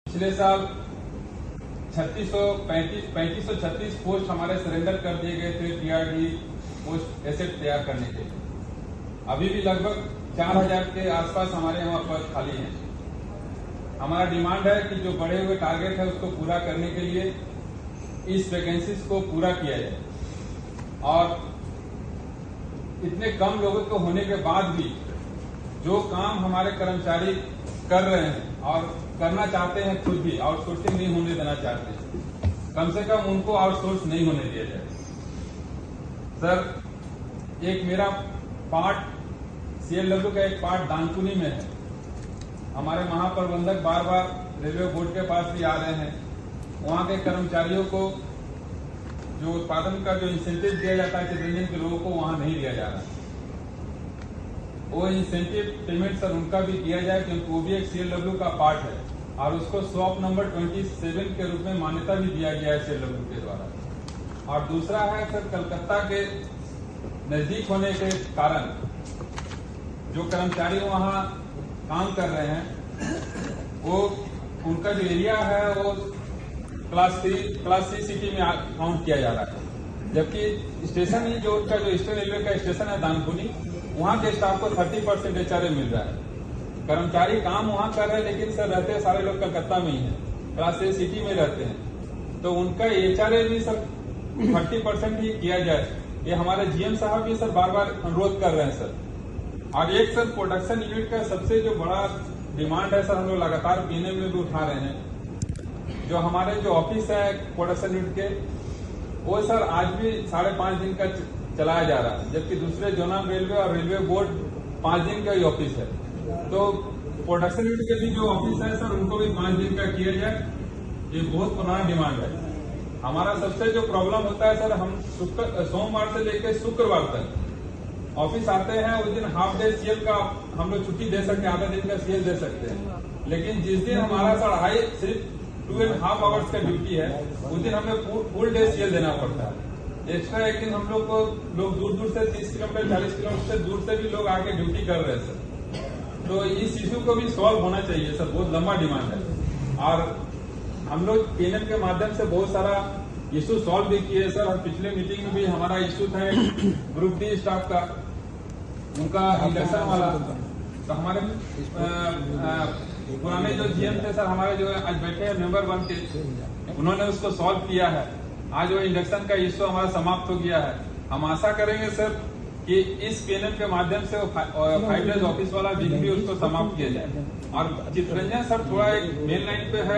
पिछले साल 3536 पोस्ट हमारे सरेंडर कर दिए गए थे टीआरडी पोस्ट एसेट तैयार करने के लिए। अभी भी लगभग 4000 के आसपास हमारे यहाँ पद खाली हैं। हमारा डिमांड है कि जो बढ़े हुए टारगेट है उसको पूरा करने के लिए इस वैकेंसीज को पूरा किया जाए और इतने कम लोगों को होने के बाद भी जो काम हमारे कर्मचारी कर रहे हैं और करना चाहते हैं, खुद भी आउटसोर्सिंग नहीं होने देना चाहते हैं, कम से कम उनको आउटसोर्स नहीं होने दिया जाए। सर, एक मेरा पार्ट सीएलडब्ल्यू का एक पार्ट दानकुनी में है। हमारे महाप्रबंधक बार बार रेलवे बोर्ड के पास भी आ रहे हैं। वहां के कर्मचारियों को जो उत्पादन का जो इंसेंटिव दिया जाता है चित्रंजन के लोगों को वहां नहीं दिया जा रहा। वो इंसेंटिव पेमेंट सर उनका भी किया जाए क्योंकि वो भी एक सीएलडब्ल्यू का पार्ट है और उसको शॉप नंबर 27 के रूप में मान्यता भी दिया गया है सीएलडब्ल्यू के द्वारा। और दूसरा है सर, कलकत्ता के नजदीक होने के कारण जो कर्मचारी वहां काम कर रहे हैं वो उनका जो एरिया है वो क्लास सी सिटी में काउंट किया जा रहा है, जबकि स्टेशन ही जो उनका जो ईस्टर्न रेलवे का स्टेशन है दानकुनी, वहां के स्टाफ को 30% एचआरए मिल रहा है। कर्मचारी काम वहां कर रहे हैं लेकिन सर रहते सारे लोग कलकत्ता में ही है, क्लास सी सिटी में रहते हैं, तो उनका एचआरए भी सर 30% ही किया जाए। ये हमारे जीएम साहब भी सर बार बार अनुरोध कर रहे हैं सर। और एक सर प्रोडक्शन यूनिट का सबसे जो बड़ा डिमांड है सर, हम लोग लगातार पीने में भी उठा रहे हैं। जो हमारे जो ऑफिस है प्रोडक्शन यूनिट के, वो सर आज भी 5.5 दिन का चलाया जा रहा है, जबकि दूसरे जोनल रेलवे और रेलवे बोर्ड 5 दिन का ही ऑफिस है। तो प्रोडक्शन यूनिट के भी जो ऑफिस है सर, उनको भी 5 दिन का किया जाए। ये बहुत पुराना डिमांड है। हमारा सबसे जो प्रॉब्लम होता है सर, हम सोमवार से लेकर शुक्रवार तक ऑफिस आते हैं, उस दिन हाफ डे सीएल का हम लोग छुट्टी दे सकते हैं, आधा दिन का सीएल दे सकते हैं, लेकिन जिस दिन हमारा सर सिर्फ 2.5 आवर्स का ड्यूटी है, उस दिन हमें फुल डे सीएल देना पड़ता है। एक्स्ट्रा एक दिन हम लोग को दूर दूर से 30 किलोमीटर 40 किलोमीटर से दूर से भी लोग आके ड्यूटी कर रहे हैं सर। तो इस इश्यू को भी सॉल्व होना चाहिए सर, बहुत लंबा डिमांड है और हम लोग पीएनएम के माध्यम से बहुत सारा इश्यू सॉल्व भी किए सर। और पिछले मीटिंग में भी हमारा इश्यू था ग्रुप डी स्टाफ का, उनका इंडक्शन वाला। तो हमारे पुराने जो जीएम थे सर, हमारे जो आज बैठे हैं मेंबर 1 के, उन्होंने उसको सॉल्व किया है। आज वो इंडक्शन का इश्यू हमारा समाप्त हो गया है। हम आशा करेंगे सर कि इस पीएनएम के माध्यम से 5 डेज ऑफिस वाला वीक भी उसको समाप्त किया जाए। और चित्रंजन सर थोड़ा एक मेन लाइन पे है।